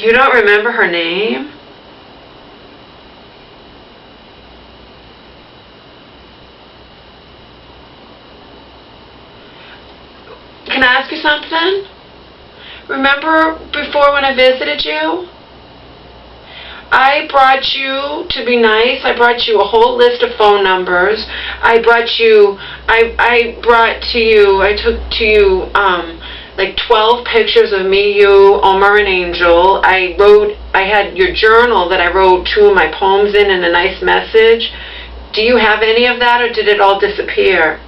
You don't remember her name? Can I ask you something? Remember before when I visited you? I brought you, to be nice, I brought you a whole list of phone numbers. I took to you like 12 pictures of me, you, Omar, and Angel. I had your journal that I wrote 2 of my poems in and a nice message. Do you have any of that, or did it all disappear?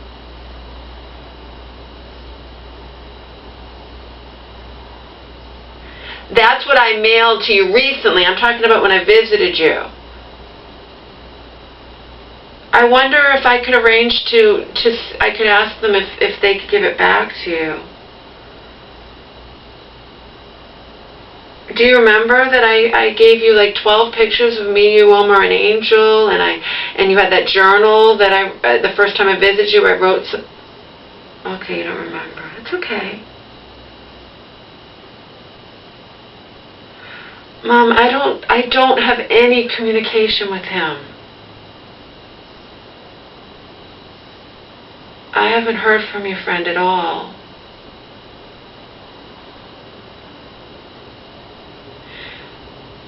That's what I mailed to you recently. I'm talking about when I visited you. I wonder if I could arrange I could ask them if they could give it back to you. Do you remember that I gave you like 12 pictures of me, you, Omar, and Angel, and you had that journal that the first time I visited you, I wrote some... Okay, you don't remember. It's okay. Mom, I don't have any communication with him. I haven't heard from your friend at all.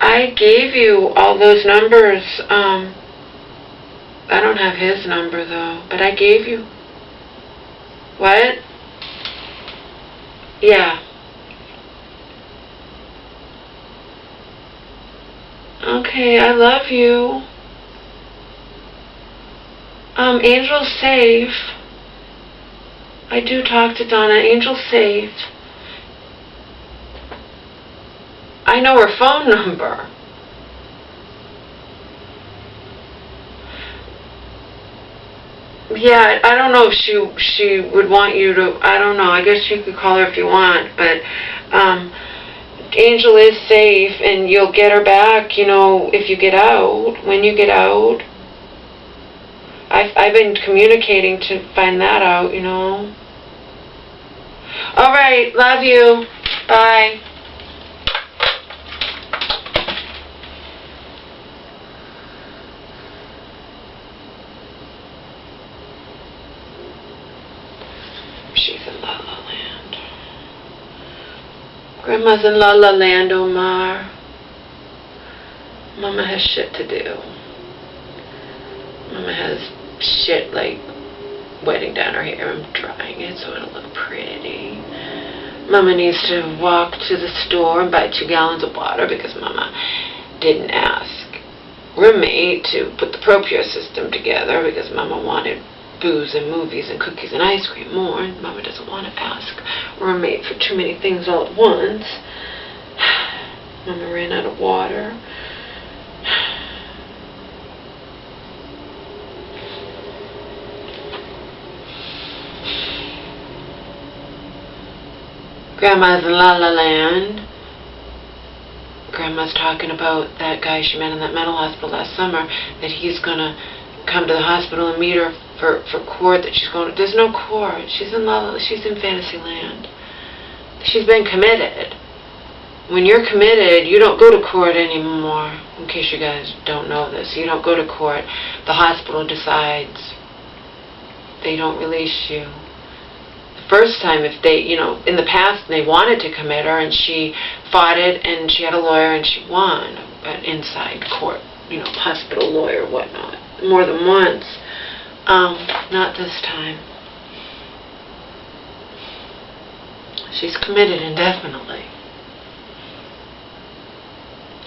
I gave you all those numbers. I don't have his number though, but I gave you. What? Yeah. Okay, I love you. Angel's safe. I do talk to Donna. Angel's safe. I know her phone number. Yeah, I don't know if she would want you to, I don't know, I guess you could call her if you want, but Angel is safe, and you'll get her back, you know, if you get out, when you get out. I've been communicating to find that out, you know. All right, love you. Bye. She's in La La Land. Grandma's in La La Land, Omar. Mama has shit to do. Mama has shit like wetting down her hair and drying it so it'll look pretty. Mama needs to walk to the store and buy 2 gallons of water because Mama didn't ask roommate to put the Propure system together because Mama wanted booze and movies and cookies and ice cream more, and Mama doesn't want to ask roommate for too many things all at once. Mama ran out of water. Grandma's in La La Land. Grandma's talking about that guy she met in that mental hospital last summer, that he's going to come to the hospital and meet her for court, that she's going to... There's no court. She's in Fantasyland. She's been committed. When you're committed, you don't go to court anymore. In case you guys don't know this, you don't go to court. The hospital decides. They don't release you. First time, if they, you know, in the past they wanted to commit her and she fought it and she had a lawyer and she won, an inside court, you know, hospital lawyer, whatnot, more than once. Not this time. She's committed indefinitely.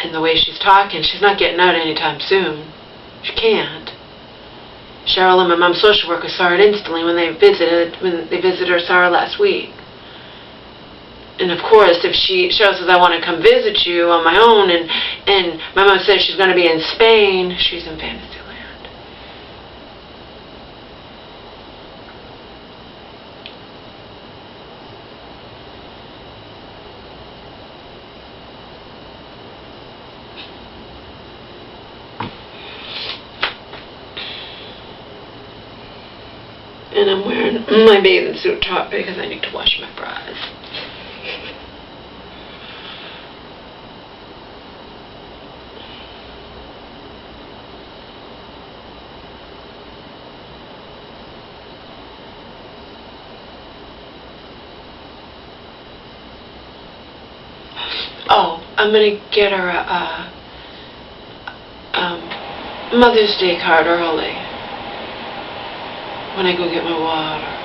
And the way she's talking, she's not getting out anytime soon. She can't. Cheryl and my mom's social worker saw her instantly when they visited her, saw her last week. And of course, if Cheryl says, I want to come visit you on my own, and my mom says she's going to be in Spain, she's in Fantasyland. And I'm wearing my bathing suit top because I need to wash my bras. I'm going to get her a Mother's Day card early when I go get my water.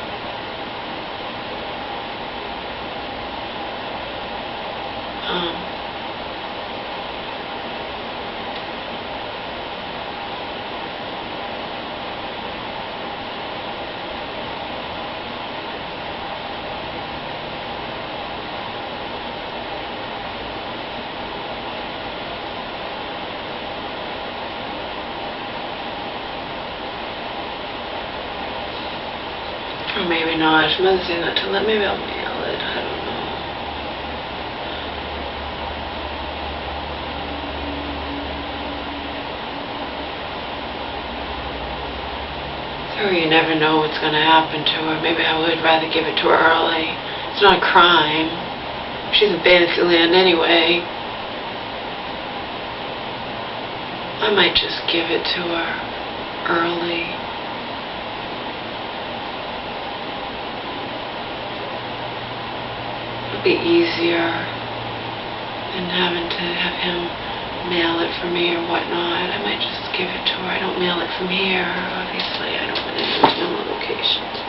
Or maybe not. Mother's Day not till then. Maybe I'll mail it. I don't know. So you never know what's going to happen to her. Maybe I would rather give it to her early. It's not a crime. She's in Fantasyland anyway. I might just give it to her early. Be easier than having to have him mail it for me or whatnot. I might just give it to her. I don't mail it from here, obviously. I don't want to use normal locations.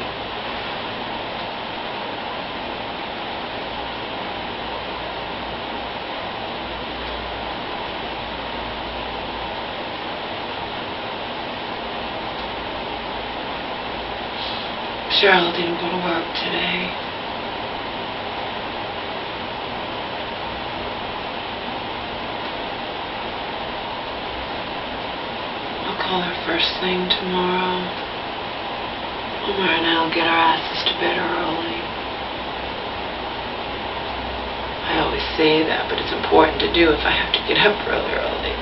Cheryl didn't go to work today. Call her first thing tomorrow. Momma and I'll get our asses to bed early. I always say that, but it's important to do if I have to get up really early.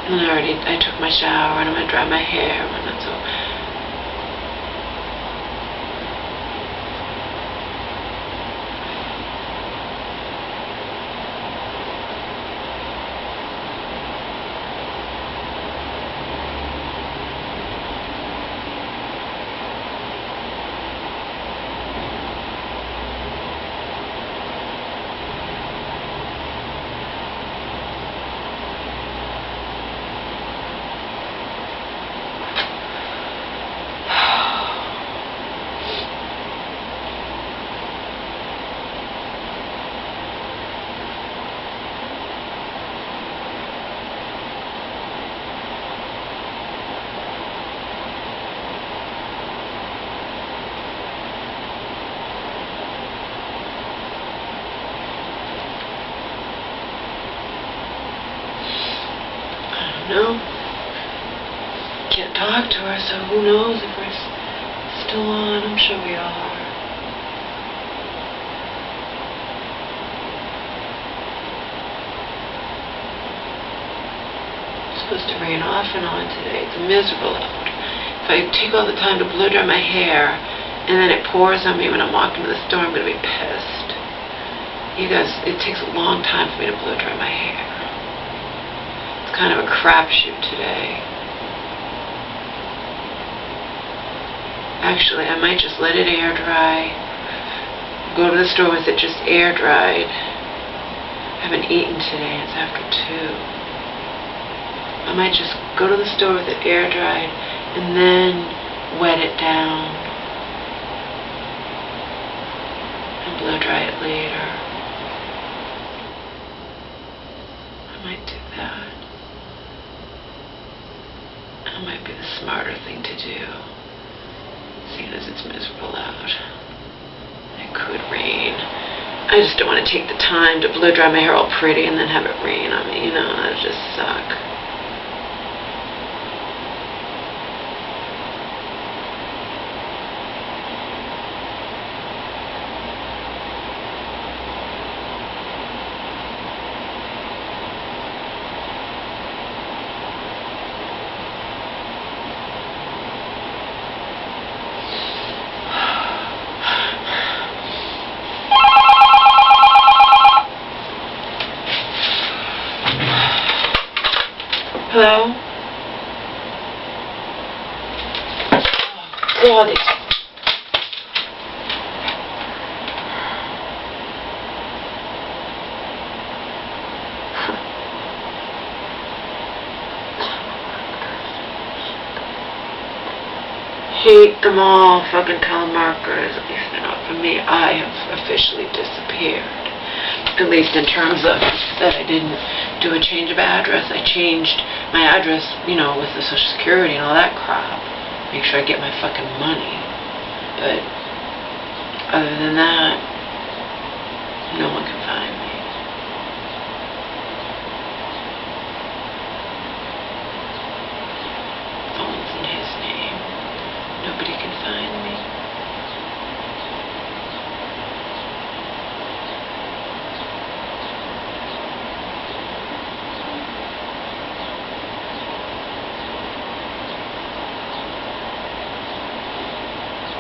And I took my shower and I'm going to dry my hair when it's over. No. Can't talk to her, so who knows if we're still on. I'm sure we are. It's supposed to rain off and on today. It's miserable out. If I take all the time to blow dry my hair and then it pours on me when I'm walking to the store, I'm going to be pissed. You guys, it takes a long time for me to blow dry my hair. Kind of a crapshoot today. Actually, I might just let it air dry. Go to the store with it just air dried. I haven't eaten today. It's after 2. I might just go to the store with it air dried and then wet it down and blow dry it later. I might do that. That might be the smarter thing to do, seeing as it's miserable out. It could rain. I just don't want to take the time to blow dry my hair all pretty and then have it rain on me, you know, that would just suck. Hello? Oh, God, it's... them all fucking telemarketers. At least they're not for me. I have officially disappeared. At least in terms of that I didn't do a change of address. I changed my address, you know, with the Social Security and all that crap. Make sure I get my fucking money. But other than that, no one can find me. Phone's in his name. Nobody can find me.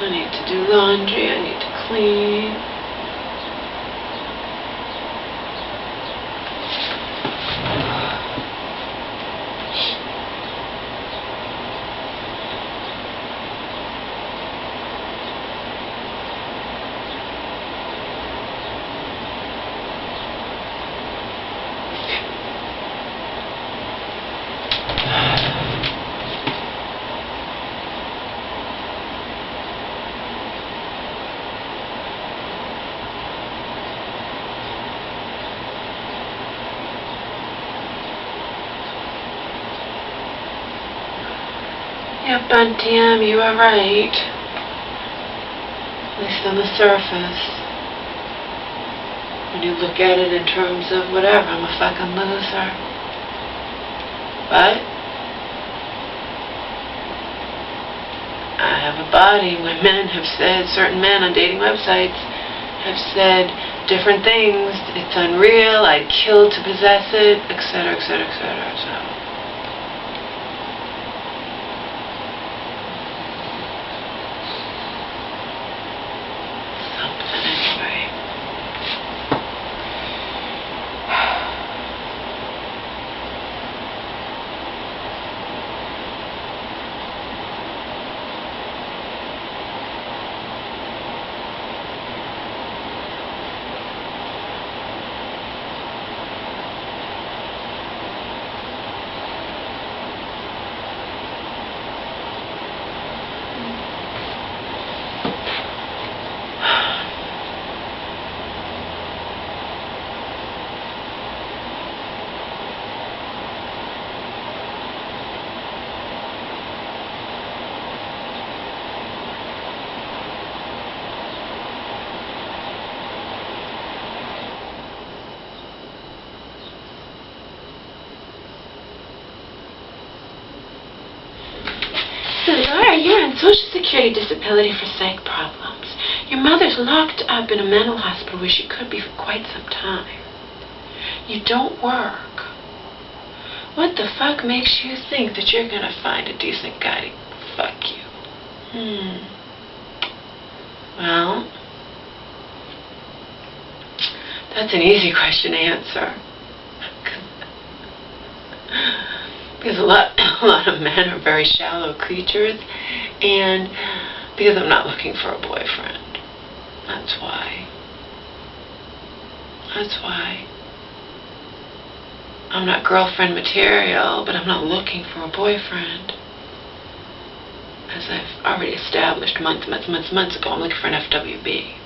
I need to do laundry, I need to clean. Yeah, Bunty, you are right. At least on the surface. When you look at it in terms of whatever, I'm a fucking loser. But I have a body where men have said, certain men on dating websites have said different things. It's unreal, I'd kill to possess it, etc., etc., etc. So. So Laura, you're on Social Security disability for psych problems. Your mother's locked up in a mental hospital where she could be for quite some time. You don't work. What the fuck makes you think that you're gonna find a decent guy to fuck you? Well, that's an easy question to answer. Because a lot of men are very shallow creatures, and because I'm not looking for a boyfriend. That's why. I'm not girlfriend material, but I'm not looking for a boyfriend. As I've already established months ago, I'm looking for an FWB.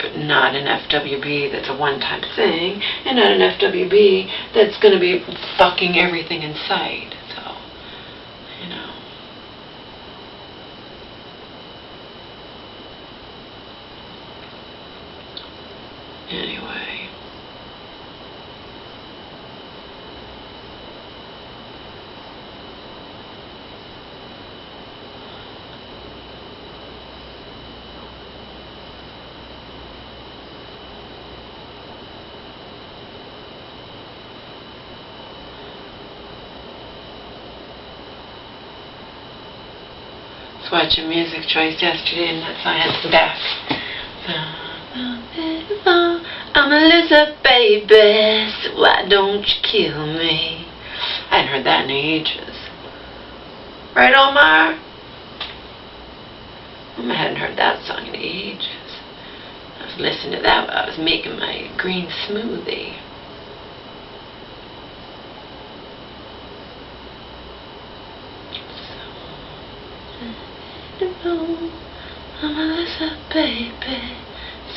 But not an FWB that's a one-time thing, and not an FWB that's going to be fucking everything in sight. So, you know. Anyway. Watching Music Choice yesterday, and that's why I had to back. I'm Alyssa, baby, so why don't you kill me? I hadn't heard that in ages. Right, Omar? I hadn't heard that song in ages. I was listening to that while I was making my green smoothie.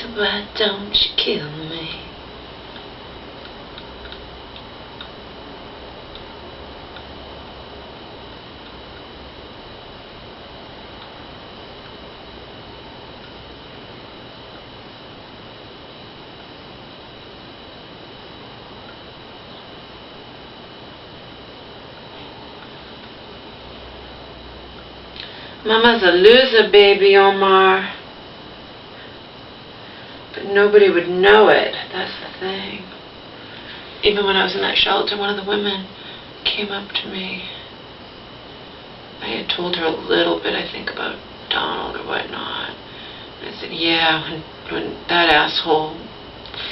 So why don't you kill me? Mama's a loser, baby Omar. But nobody would know it. That's the thing. Even when I was in that shelter, one of the women came up to me. I had told her a little bit, I think, about Donald or whatnot. And I said, yeah, when that asshole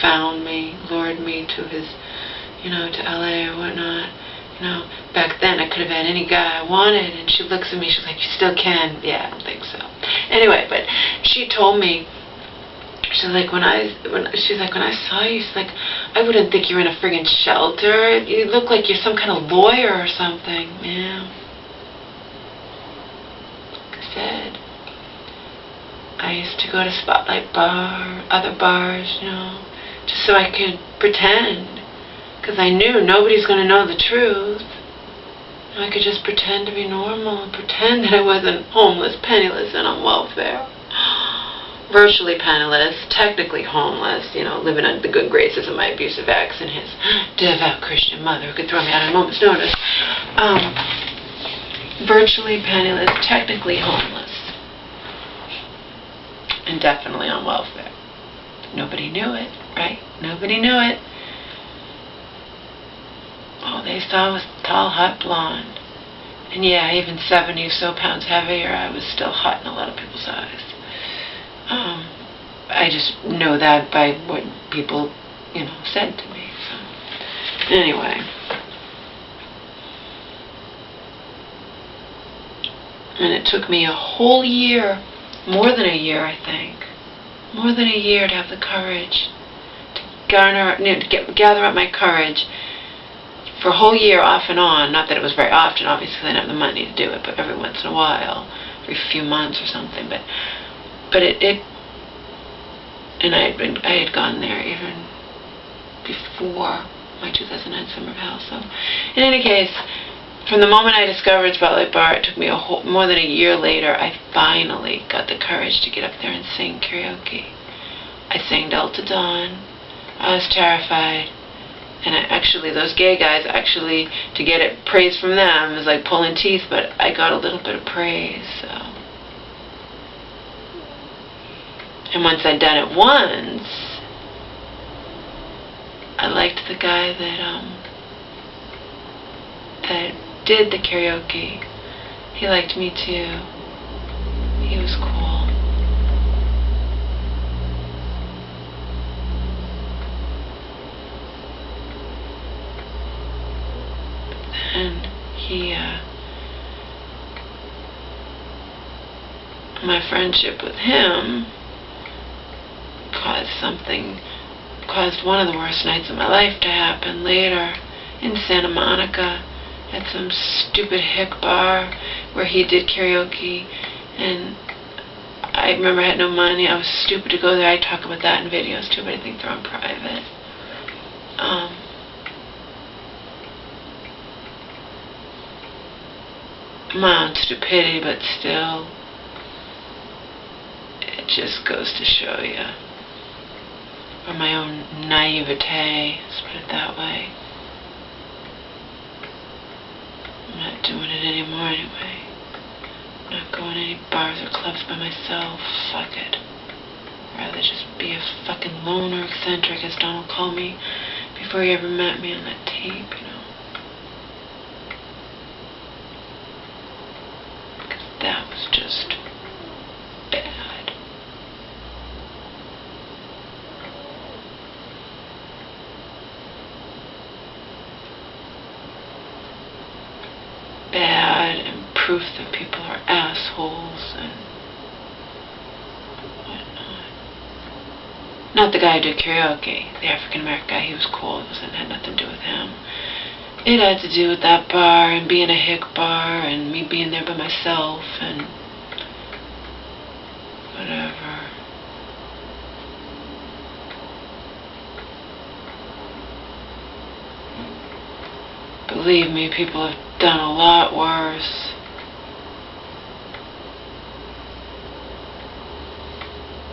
found me, lured me to his, to LA or whatnot, back then I could have had any guy I wanted. And she looks at me, she's like, you still can? Yeah, I don't think so. Anyway, but she told me, she's like, when I saw you, she's like, I wouldn't think you're in a friggin' shelter. You look like you're some kind of lawyer or something. Yeah. Like I said, I used to go to Spotlight Bar, other bars, just so I could pretend. Because I knew nobody's going to know the truth. I could just pretend to be normal and pretend that I wasn't homeless, penniless, and on welfare. Virtually penniless, technically homeless, living under the good graces of my abusive ex and his devout Christian mother who could throw me out at a moment's notice. Virtually penniless, technically homeless, and definitely on welfare. Nobody knew it, right? Nobody knew it. All they saw was tall, hot blonde. And yeah, even 70 or so pounds heavier, I was still hot in a lot of people's eyes. I just know that by what people, said to me. So, anyway. And it took me a whole year, more than a year, I think. More than a year to have the courage to gather up my courage. For a whole year, off and on, not that it was very often, obviously I didn't have the money to do it, but every once in a while, every few months or something, but and I had gone there even before my 2009 summer of hell. So, in any case, from the moment I discovered Spotlight Bar, it took me more than a year later, I finally got the courage to get up there and sing karaoke. I sang Delta Dawn. I was terrified. And those gay guys, to get it praise from them is like pulling teeth, but I got a little bit of praise, so. And once I'd done it once, I liked the guy that did the karaoke. He liked me too. He was cool. And my friendship with him caused one of the worst nights of my life to happen later in Santa Monica at some stupid hick bar where he did karaoke. And I remember I had no money. I was stupid to go there. I talk about that in videos too, but I think they're on private. My own stupidity, but still, it just goes to show you. Or my own naivete, let's put it that way. I'm not doing it anymore anyway. I'm not going to any bars or clubs by myself. Fuck it. I'd rather just be a fucking loner eccentric, as Donald called me before he ever met me on that tape, That was just bad. Bad, and proof that people are assholes and whatnot. Not the guy who did karaoke, the African American guy. He was cool. It had nothing to do with him. It had to do with that bar and being a hick bar and me being there by myself and whatever. Believe me, people have done a lot worse.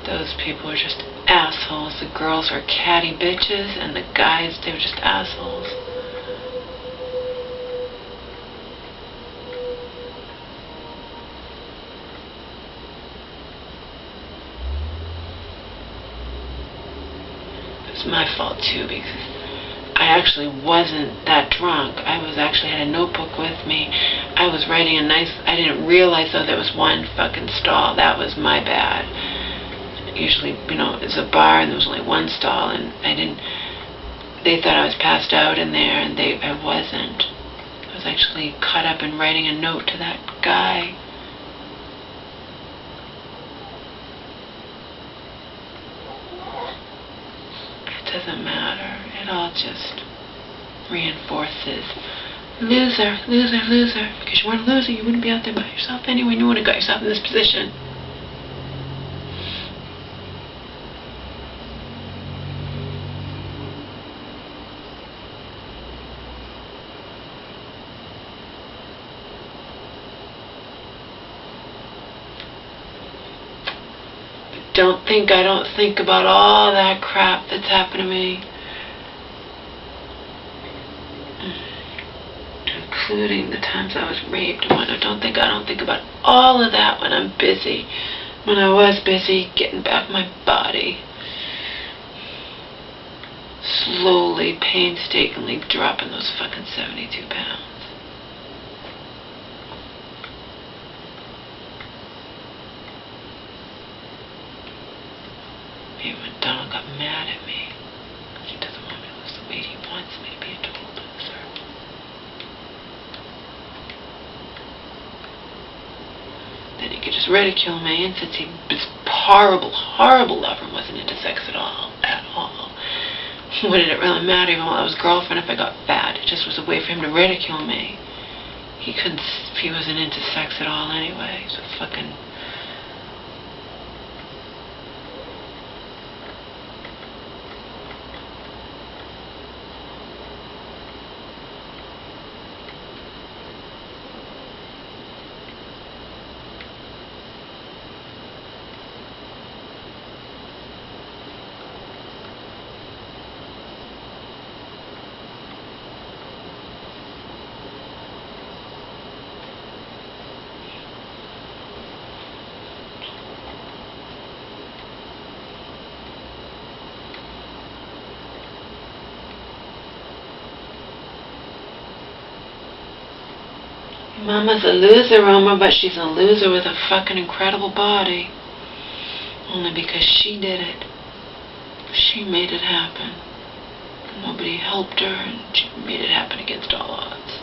Those people are just assholes. The girls are catty bitches, and the guys, they were just assholes. It was my fault too, because I actually wasn't that drunk. I actually had a notebook with me. I was writing I didn't realize though there was one fucking stall. That was my bad. Usually, it's a bar and there was only one stall, and they thought I was passed out in there, and I wasn't. I was actually caught up in writing a note to that guy. It doesn't matter. It all just reinforces loser, loser, loser. Because you weren't a loser, you wouldn't be out there by yourself anyway. You wouldn't have got yourself in this position. I don't think about all that crap that's happened to me. Including the times I was raped and whatnot. I don't think about all of that when I'm busy. When I was busy getting back my body. Slowly, painstakingly dropping those fucking 72 pounds. Even when Donald got mad at me, he doesn't want me to lose the weight, he wants me to be a total loser. Then he could just ridicule me, and since he was horrible, horrible lover and wasn't into sex at all, what did it really matter even while I was girlfriend if I got fat? It just was a way for him to ridicule me. He wasn't into sex at all anyway, so fucking... Mama's a loser, Roma, but she's a loser with a fucking incredible body. Only because she did it. She made it happen. Nobody helped her, and she made it happen against all odds.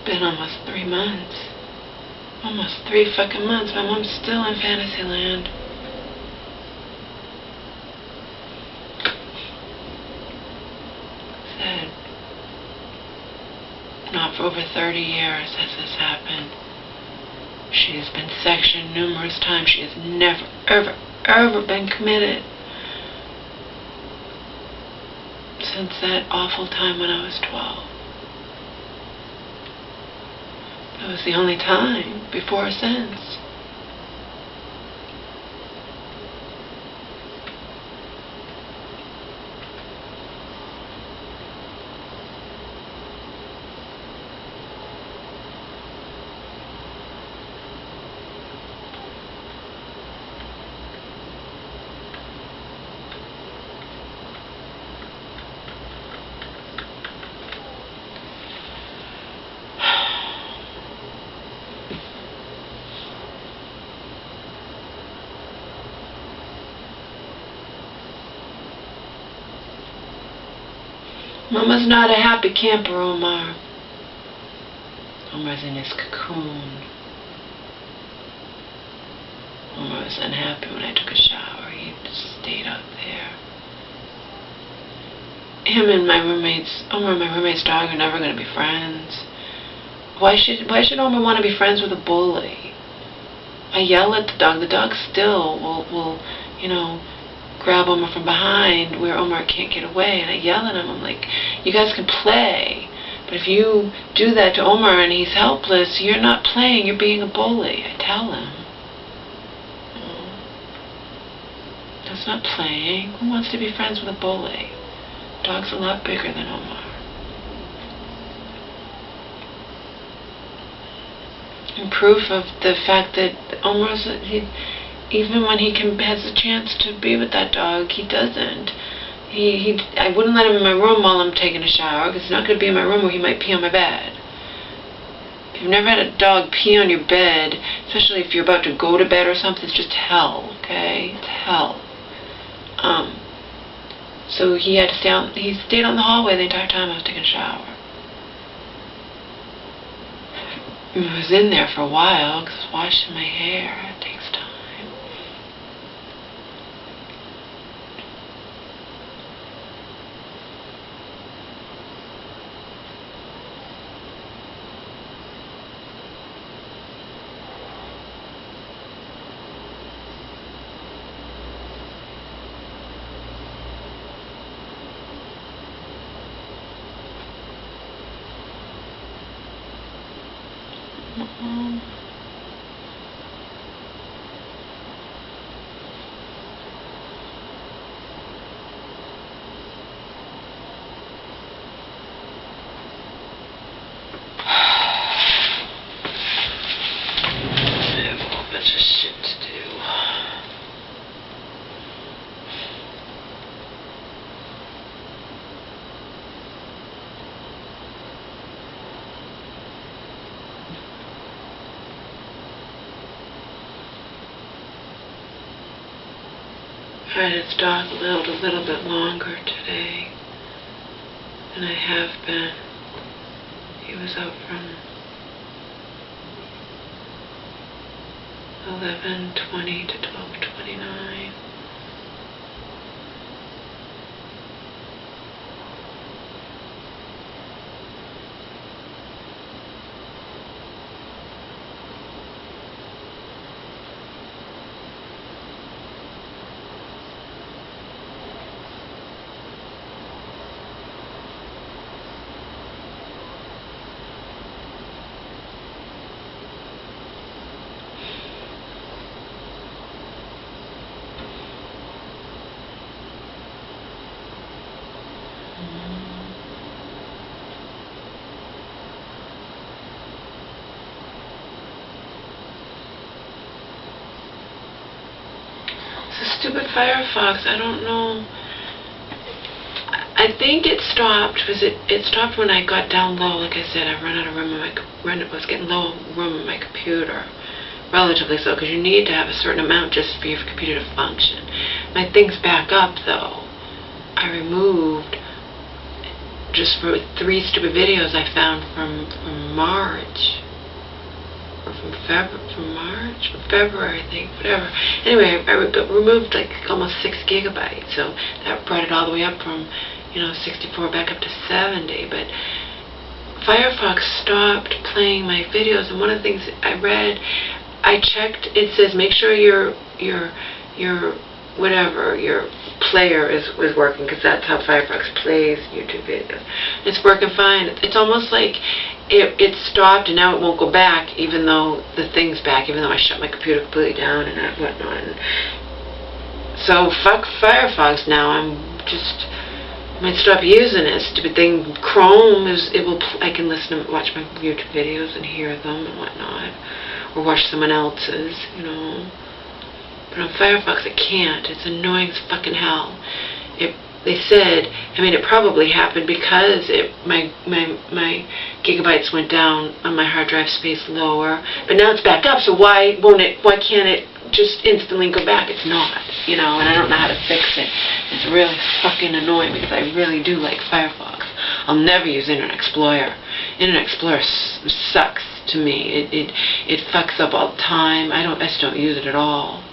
Been almost 3 months. Almost 3 fucking months. My mom's still in Fantasyland. Said, not for over 30 years has this happened. She has been sectioned numerous times. She has never, ever, ever been committed. Since that awful time when I was 12. It was the only time before or since. Mama's not a happy camper, Omar. Omar's in his cocoon. Omar was unhappy when I took a shower. He just stayed up there. Him and Omar and my roommate's dog are never going to be friends. Why should Omar want to be friends with a bully? I yell at the dog. The dog still will grab Omar from behind where Omar can't get away. And I yell at him. I'm like, you guys can play. But if you do that to Omar and he's helpless, you're not playing. You're being a bully. I tell him. That's not playing. Who wants to be friends with a bully? Dog's a lot bigger than Omar. And proof of the fact that Omar's, even when he has a chance to be with that dog, he doesn't. I wouldn't let him in my room while I'm taking a shower, because he's not going to be in my room where he might pee on my bed. If you've never had a dog pee on your bed, especially if you're about to go to bed or something, it's just hell, okay? It's hell. So he stayed on the hallway the entire time I was taking a shower. I was in there for a while because I was washing my hair. It takes time. Tried his dog lived a little bit longer today than I have been. He was out from 11:20 to 12:29. It's a stupid Firefox. I don't know. I think it stopped because it stopped when I got down low. Like I said, I ran out of room. I was getting low room in my computer, relatively so, because you need to have a certain amount just for your computer to function. My thing's back up though. I removed just for 3 stupid videos I found from March. Or from February, I think, whatever. Anyway, I removed like almost 6 gigabytes, so that brought it all the way up from, 64 back up to 70. But Firefox stopped playing my videos, and one of the things I read, I checked. It says make sure your player was working, because that's how Firefox plays YouTube videos. It's working fine. It's almost like it stopped and now it won't go back, even though the thing's back, even though I shut my computer completely down and whatnot. So fuck Firefox now. I might stop using it. Stupid thing. Chrome I can watch my YouTube videos and hear them and whatnot, or watch someone else's, But on Firefox I can't. It's annoying as fucking hell. They said, it probably happened because my gigabytes went down on my hard drive space lower, but now it's back up. So why can't it just instantly go back? It's not, and I don't know how to fix it. It's really fucking annoying because I really do like Firefox. I'll never use Internet Explorer. Internet Explorer sucks to me. It fucks up all the time. I just don't use it at all.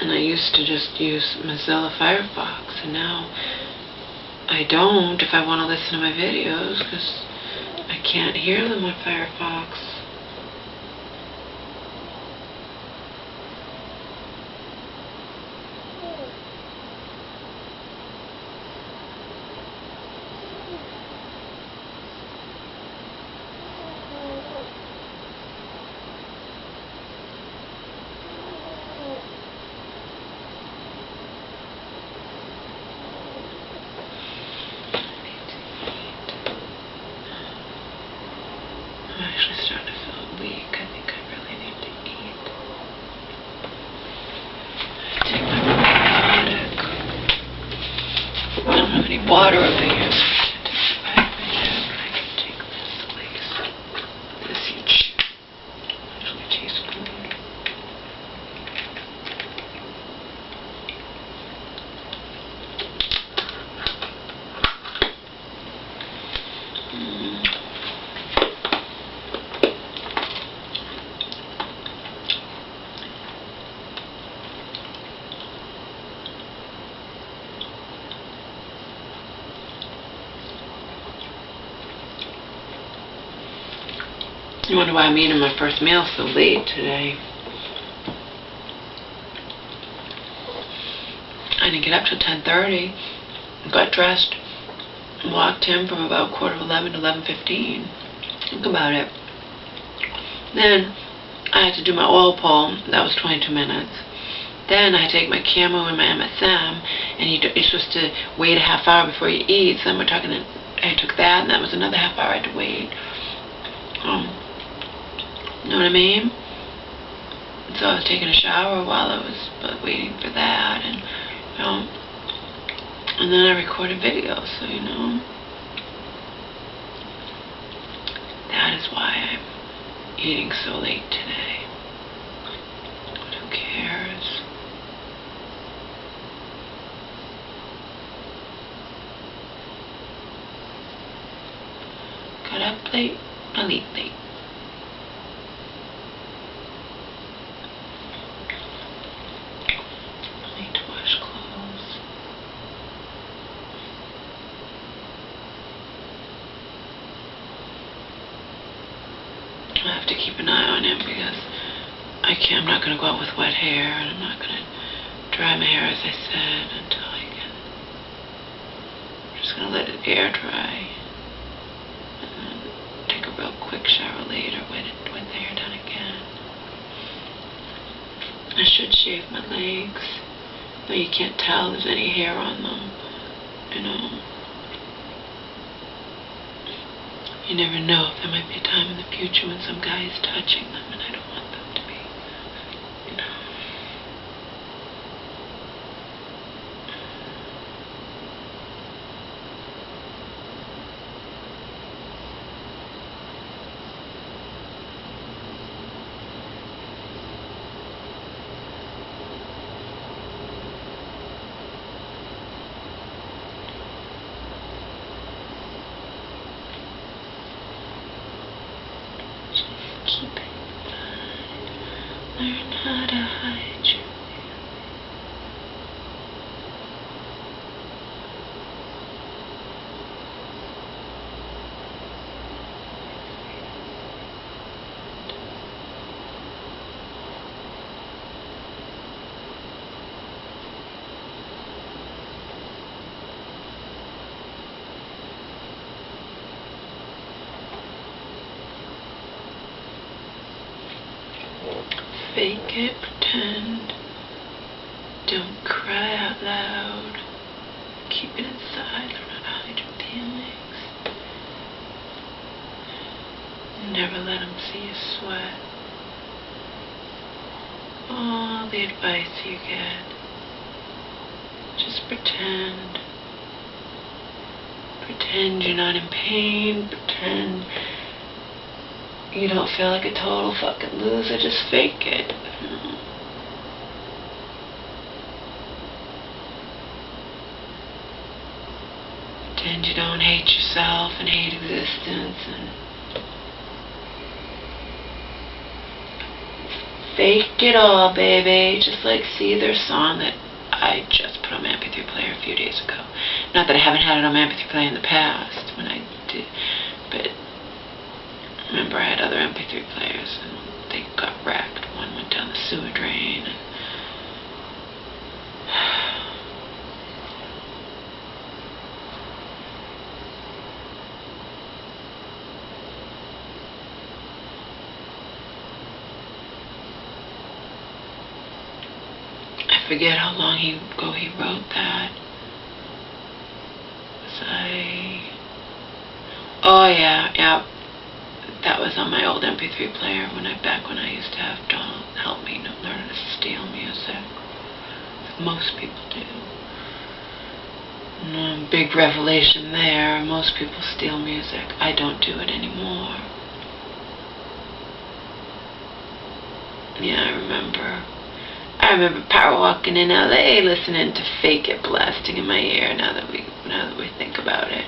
And I used to just use Mozilla Firefox, and now I don't if I want to listen to my videos because I can't hear them on Firefox. I'm actually starting to feel weak. I think I really need to eat. Take my probiotic. I don't have any water over here. I can take this at least. This huge. Actually tastes good. You wonder why I'm eating my first meal so late today. I didn't get up till 10:30. Got dressed, walked him from about 11:15 to 11:15. Think about it. Then I had to do my oil pull. That was 22 minutes. Then I take my chemo and my MSM, and you're supposed to wait a half hour before you eat. So then we're talking. I took that, and that was another half hour I had to wait. You know what I mean? So I was taking a shower while I was waiting for that, and and then I recorded videos. So that is why I'm eating so late today. But who cares? Got up late, I'll eat late. I have to keep an eye on him because I'm not going to go out with wet hair, and I'm not going to dry my hair, as I said, until I can. I'm just going to let it air dry and then take a real quick shower later with the hair done again. I should shave my legs, though you can't tell there's any hair on them, You never know if there might be a time in the future when some guy is touching them, and I don't want them to be, keep it inside. Learn how to hide your fake it, pretend, don't cry out loud, keep it inside, learn how to hide your feelings, never let them see you sweat. All the advice you get, just pretend you're not in pain, pretend you don't feel like a total fucking loser, just fake it. and you don't hate yourself and hate existence and fake it all, baby. Just like see their song that I just put on my MP3 player a few days ago. Not that I haven't had it on my MP3 player in the past when I did, but remember I had other MP3 players and they got wrecked. One went down the sewer drain. And I forget how long ago he wrote that. Oh yeah. That was on my old MP3 player back when I used to have Donald help me learn how to steal music. Most people do. Big revelation there. Most people steal music. I don't do it anymore. Yeah, I remember power walking in LA listening to Fake It blasting in my ear now that we think about it.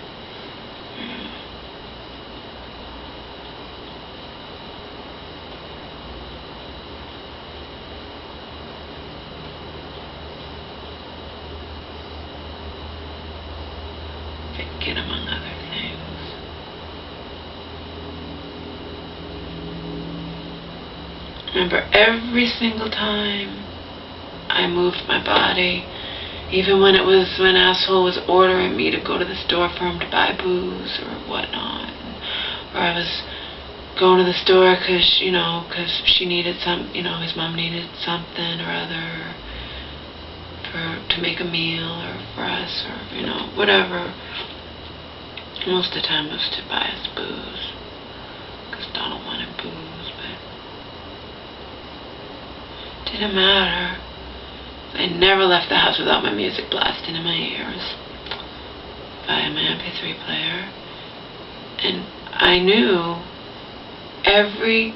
Fake It among other things. Remember every single time I moved my body, even when asshole was ordering me to go to the store for him to buy booze or whatnot, or I was going to the store because she needed his mom needed something or other to make a meal or for us or whatever. Most of the time it was to buy us booze because Donald wanted booze, but it didn't matter. I never left the house without my music blasting in my ears via my MP3 player. And I knew every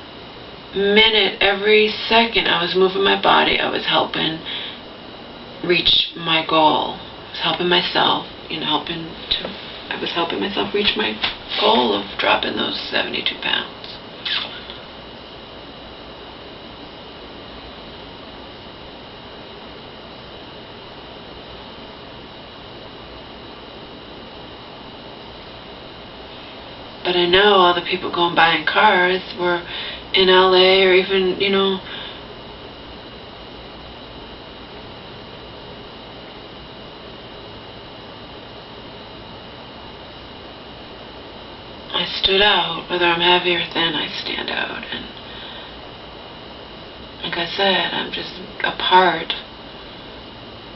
minute, every second I was moving my body, I was helping reach my goal. I was helping myself, I was helping myself reach my goal of dropping those 72 pounds. But I know all the people going buying cars were in LA or even, I stood out. Whether I'm heavy or thin, I stand out. And like I said, I'm just apart.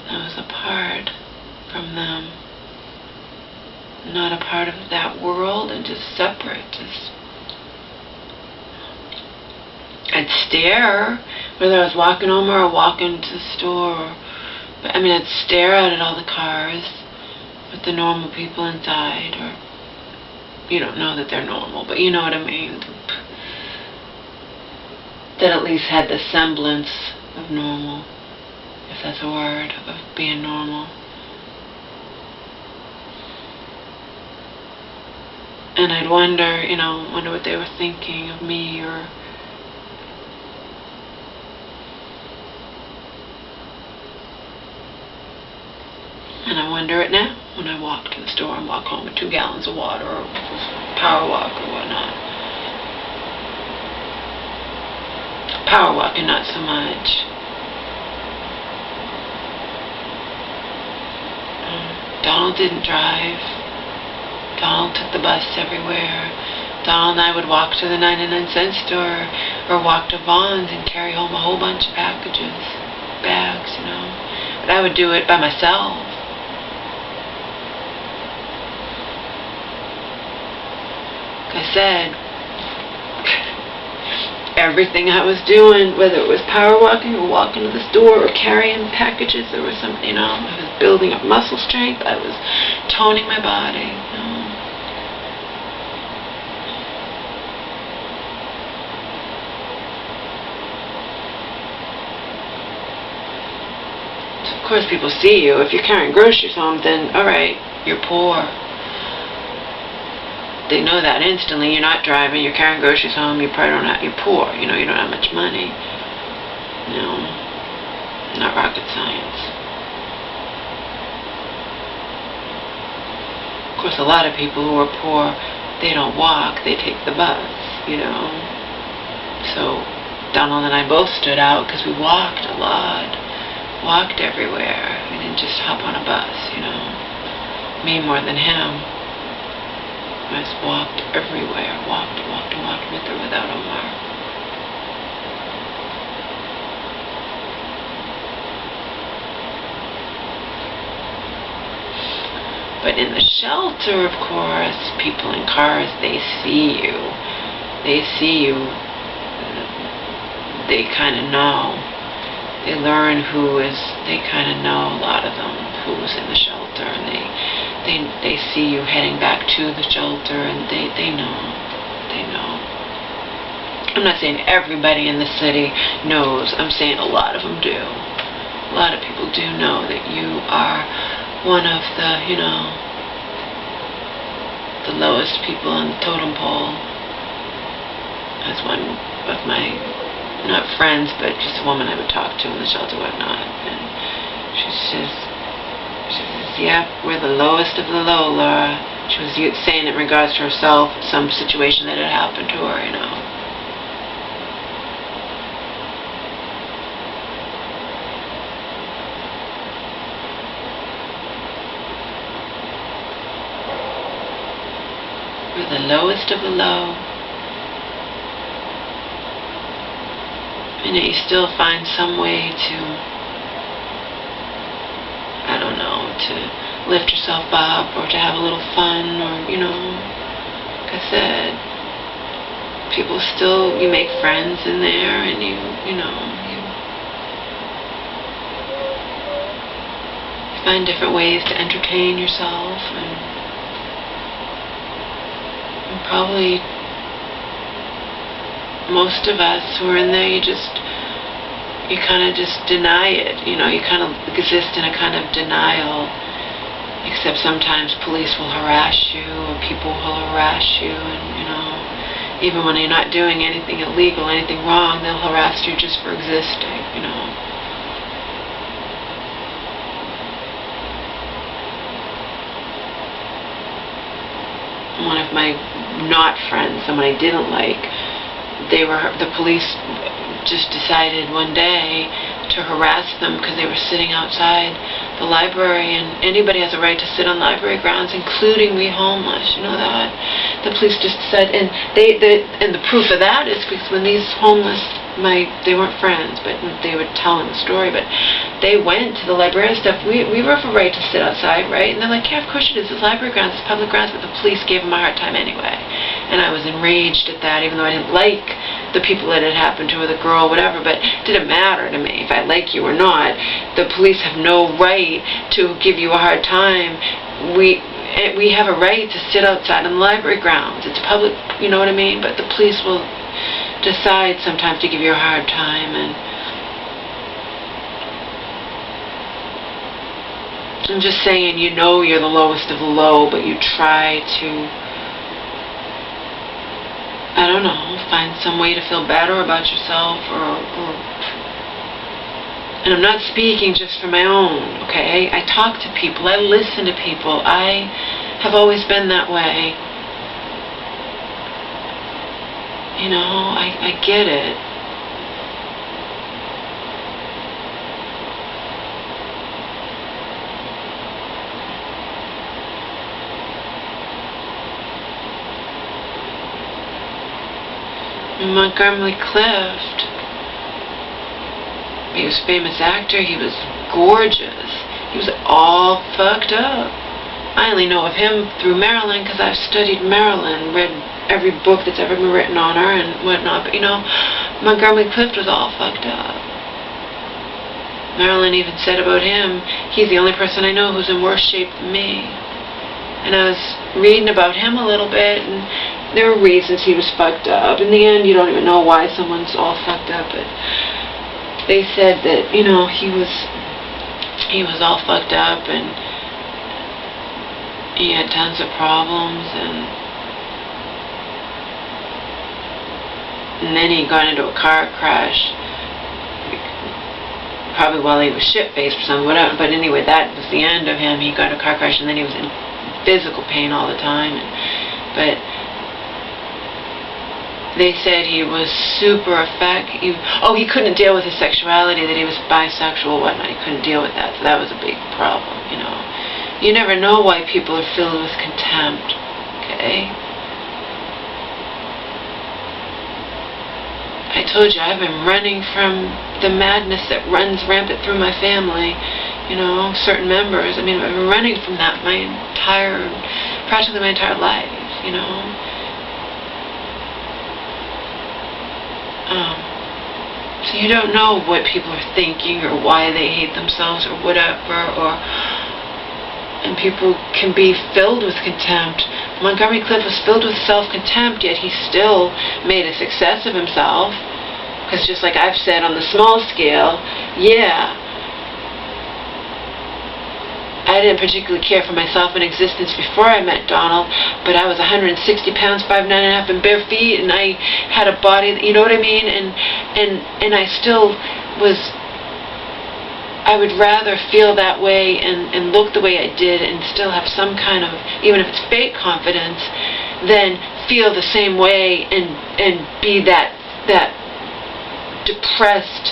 I was apart from them. Not a part of that world and just separate. I'd stare, whether I was walking home or walking to the store. I'd stare out at all the cars with the normal people inside, or you don't know that they're normal, but you know what I mean. That at least had the semblance of normal, if that's a word, of being normal. And I'd wonder what they were thinking of me, or and I wonder it now when I walk to the store and walk home with 2 gallons of water or power walk or whatnot. Power walking, not so much. Donald didn't drive. Donald took the bus everywhere. Donald and I would walk to the 99-cent store or walk to Vaughn's and carry home a whole bunch of bags, But I would do it by myself. Like I said, everything I was doing, whether it was power walking or walking to the store or carrying packages, there was something, I was building up muscle strength, I was toning my body, So of course people see you. If you're carrying groceries home, then alright, you're poor. they know that instantly. You're not driving, you're carrying groceries home, you're poor, you know, you don't have much money. You know, not rocket science. Of course, a lot of people who are poor, they don't walk, they take the bus, you know. So Donald and I both stood out because we walked a lot, walked everywhere. We didn't just hop on a bus, you know. Me more than him. I just walked everywhere, walked with or without Omar. But in the shelter, of course, people in cars, they see you. They see you. They kind of know. They learn they kind of know, a lot of them, who's in the shelter, and they see you heading back to the shelter, and they know. They know. I'm not saying everybody in the city knows. I'm saying a lot of them do. A lot of people do know that you are one of the, you know, the lowest people on the totem pole. As one of my, not friends, but just a woman I would talk to in the shelter, whatnot. And she says, yeah, we're the lowest of the low, Laura. She was saying it in regards to herself, some situation that had happened to her, you know. We're the lowest of the low. And yet you still find some way to, I don't know, to lift yourself up or to have a little fun, or, you know, like I said, people still, you make friends in there, and you find different ways to entertain yourself, and probably most of us who are in there, you kind of just deny it, you know, you kind of exist in a kind of denial, except sometimes police will harass you, or people will harass you, and, you know, even when you're not doing anything illegal, anything wrong, they'll harass you just for existing, you know. One of my not friends, someone I didn't like, the police just decided one day to harass them because they were sitting outside the library, and anybody has a right to sit on library grounds, including we homeless, you know that? The police just decided, and and the proof of that is because when these homeless, they weren't friends, but they were telling the story, but they went to the librarian stuff. We have a right to sit outside, right? And they're like, yeah, of course it is. It's library grounds, it's public grounds, but the police gave them a hard time anyway. And I was enraged at that, even though I didn't like the people that it happened to, or the girl, whatever, but it didn't matter to me if I like you or not. The police have no right to give you a hard time. We have a right to sit outside on the library grounds. It's public, you know what I mean? But the police will decide sometimes to give you a hard time, and I'm just saying, you know, you're the lowest of the low, but you try to, I don't know, find some way to feel better about yourself, and I'm not speaking just for my own, okay? I talk to people, I listen to people, I have always been that way. You know, I get it. Montgomery Clift, he was a famous actor, he was gorgeous, he was all fucked up. I only know of him through Marilyn because I've studied Marilyn, read every book that's ever been written on her and whatnot, but you know, Montgomery Clift was all fucked up. Marilyn even said about him, he's the only person I know who's in worse shape than me. And I was reading about him a little bit, and there were reasons he was fucked up. In the end, you don't even know why someone's all fucked up, but they said that, you know, he was all fucked up, and he had tons of problems, and And then he got into a car crash, probably while he was shit-faced or something, whatever. But anyway, that was the end of him. He got in a car crash, and then he was in physical pain all the time. But they said he was super affected. He couldn't deal with his sexuality, that he was bisexual, whatnot. He couldn't deal with that, so that was a big problem, you know. You never know why people are filled with contempt, okay? I told you, I've been running from the madness that runs rampant through my family, you know, certain members. I mean, I've been running from that practically my entire life, you know. So you don't know what people are thinking or why they hate themselves or whatever, and people can be filled with contempt. Montgomery Clift was filled with self-contempt, yet he still made a success of himself. Because just like I've said on the small scale, yeah, I didn't particularly care for myself in existence before I met Donald, but I was 160 pounds, 5'9.5", and bare feet, and I had a body, you know what I mean? And I still was, I would rather feel that way and look the way I did and still have some kind of, even if it's fake confidence, than feel the same way and be that depressed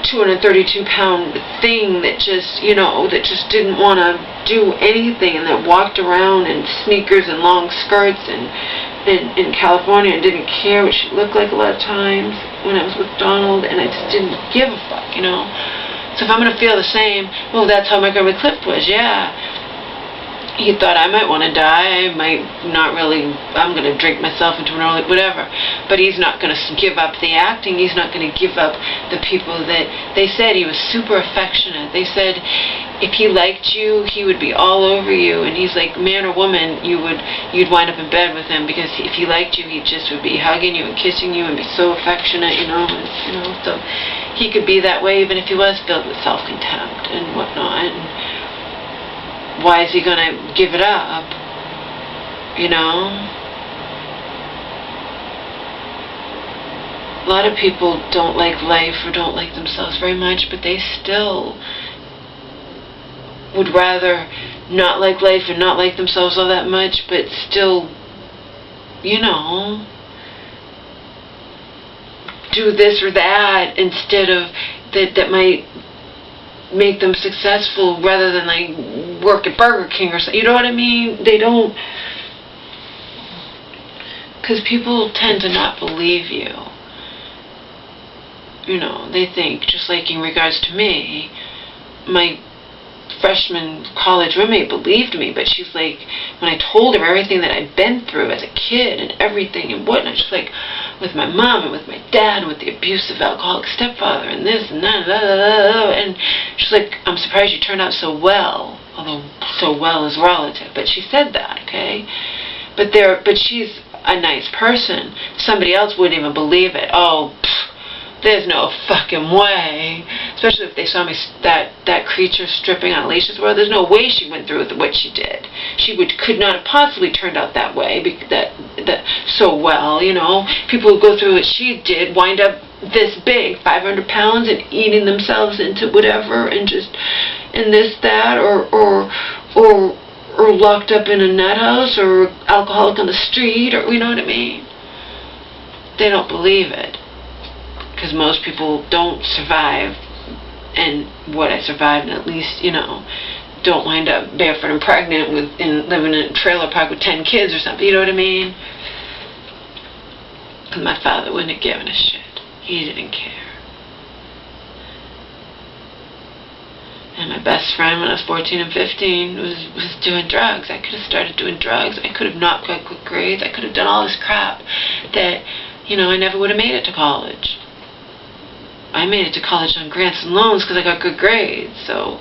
232-pound thing that just, you know, that just didn't want to do anything, and that walked around in sneakers and long skirts and in California and didn't care what she looked like a lot of times when I was with Donald, and I just didn't give a fuck, you know. So if I'm going to feel the same, well, that's how Montgomery Clift was, yeah. He thought I might want to die, I might not really, I'm going to drink myself into an early, whatever. But he's not going to give up the acting, he's not going to give up the people that, they said he was super affectionate. They said if he liked you, he would be all over you. And he's like, man or woman, you'd wind up in bed with him, because if he liked you, he just would be hugging you and kissing you and be so affectionate, you know. So he could be that way even if he was filled with self-contempt and whatnot. And why is he going to give it up? You know? A lot of people don't like life or don't like themselves very much, but they still would rather not like life and not like themselves all that much, but still, you know, do this or that instead of that might make them successful, rather than like work at Burger King or something. You know what I mean? They don't, because people tend to not believe you. You know, they think, just like in regards to me, my freshman college roommate believed me, but she's like, when I told her everything that I'd been through as a kid and everything and whatnot, she's like, with my mom and with my dad and with the abusive alcoholic stepfather and this and that, and she's like, I'm surprised you turned out so well, although so well is relative, but she said that, okay? But she's a nice person. Somebody else wouldn't even believe it. Oh, there's no fucking way. Especially if they saw me, that creature stripping on Alicia's world. There's no way she went through with what she did. She could not have possibly turned out that way, that so well, you know. People who go through what she did wind up this big, 500 pounds, and eating themselves into whatever, and just, and this, that, or locked up in a nut house, or alcoholic on the street, or, you know what I mean? They don't believe it. Because most people don't survive, and what I survived, and at least, you know, don't wind up barefoot and pregnant and living in a trailer park with 10 kids or something, you know what I mean? Because my father wouldn't have given a shit. He didn't care. And my best friend, when I was 14 and 15, was doing drugs. I could have started doing drugs. I could have not got good grades. I could have done all this crap that, you know, I never would have made it to college. I made it to college on grants and loans because I got good grades. So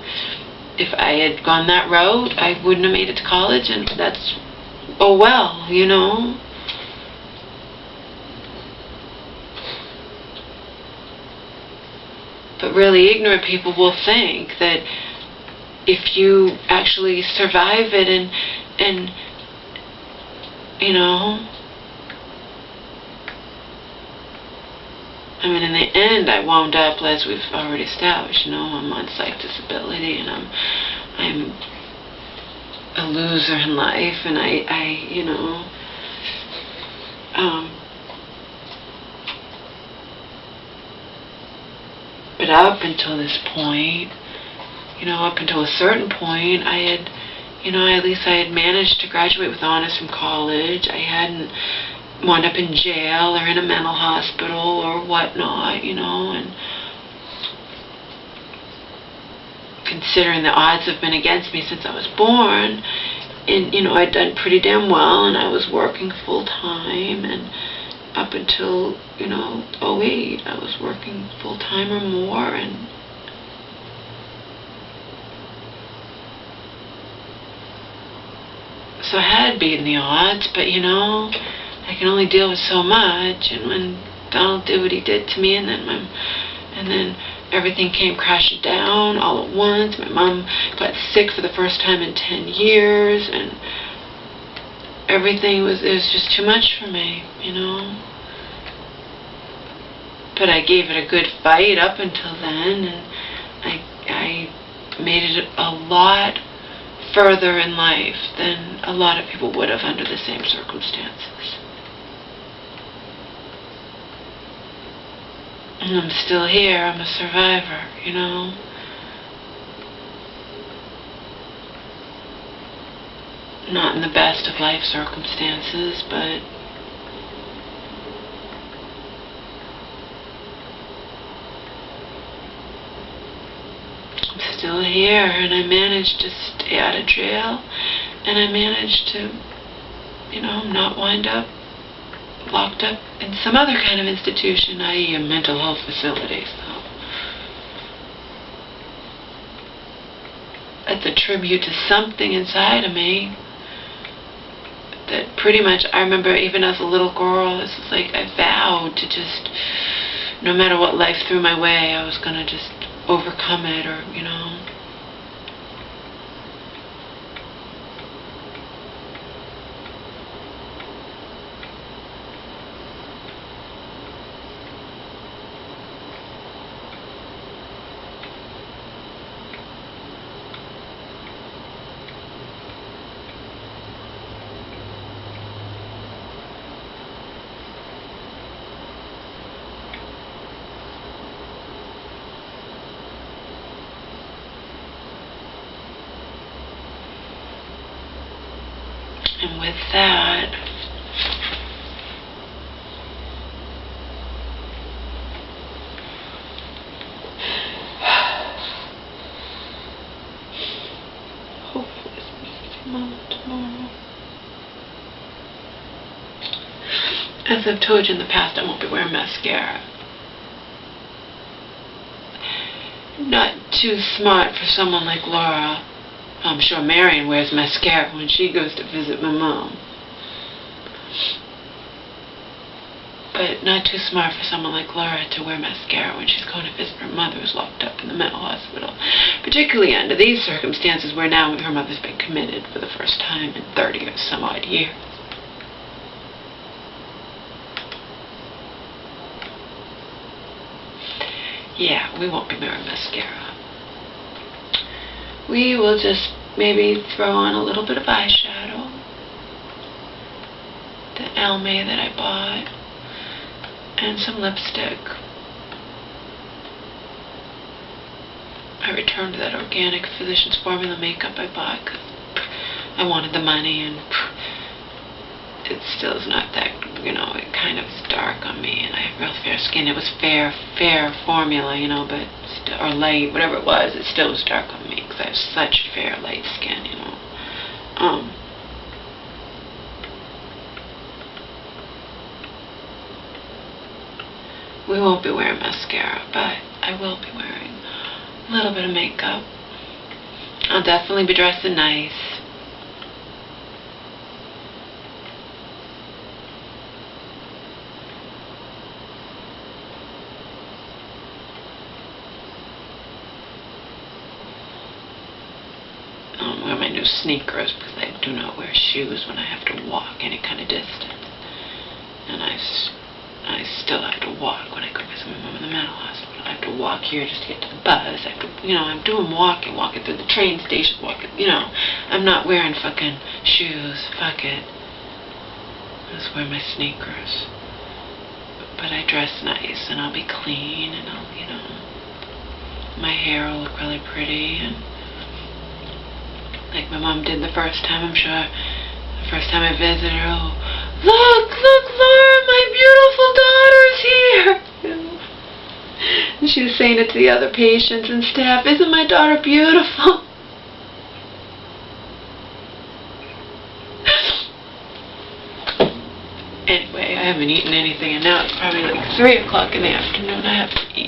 if I had gone that route, I wouldn't have made it to college, and that's, oh well, you know. But really ignorant people will think that if you actually survive it and you know, I mean, in the end, I wound up, as we've already established, I'm on psych disability, and I'm a loser in life, and but up until this point, up until a certain point, I had, at least I had managed to graduate with honors from college. I hadn't wound up in jail or in a mental hospital or whatnot, and considering the odds have been against me since I was born, and, I'd done pretty damn well, and I was working full-time, and up until, '08, I was working full-time or more, and so I had beaten the odds, but, I can only deal with so much, and when Donald did what he did to me, and then everything came crashing down all at once. My mom got sick for the first time in 10 years, and everything it was just too much for me, But I gave it a good fight up until then, and I made it a lot further in life than a lot of people would have under the same circumstances. And I'm still here. I'm a survivor, Not in the best of life circumstances, but I'm still here, and I managed to stay out of jail, and I managed to, not wind up locked up in some other kind of institution, i.e. a mental health facility. So it's a tribute to something inside of me that pretty much, I remember even as a little girl, this is like I vowed to just, no matter what life threw my way, I was going to just overcome it, or, and with that, hopefully this will Momma tomorrow. As I've told you in the past, I won't be wearing mascara. Not too smart for someone like Laura. I'm sure Marion wears mascara when she goes to visit my mom. But not too smart for someone like Laura to wear mascara when she's going to visit her mother who's locked up in the mental hospital. Particularly under these circumstances where now her mother's been committed for the first time in 30 or some odd years. Yeah, we won't be wearing mascara. We will just maybe throw on a little bit of eyeshadow. The Almay that I bought. And some lipstick. I returned to that organic Physicians Formula makeup I bought because I wanted the money, and it still is not that, it kind of is dark on me, and I have real fair skin. It was fair formula, but still, or light, whatever it still was dark on me because I have such fair, light skin, We won't be wearing mascara, but I will be wearing a little bit of makeup. I'll definitely be dressing nice. I'll wear my new sneakers because I do not wear shoes when I have to walk any kind of distance. And I still have to walk when I go visit my mom in the mental hospital. I have to walk here just to get to the bus. I have to, I'm doing walking through the train station, I'm not wearing fucking shoes. Fuck it. I just wear my sneakers. But I dress nice, and I'll be clean, and I'll, my hair will look really pretty, and like my mom did the first time, I'm sure. The first time I visited her, look, Laura, my beautiful daughter's here. And she was saying it to the other patients and staff, isn't my daughter beautiful? Anyway, I haven't eaten anything, and now it's probably like 3 o'clock in the afternoon. I have to eat.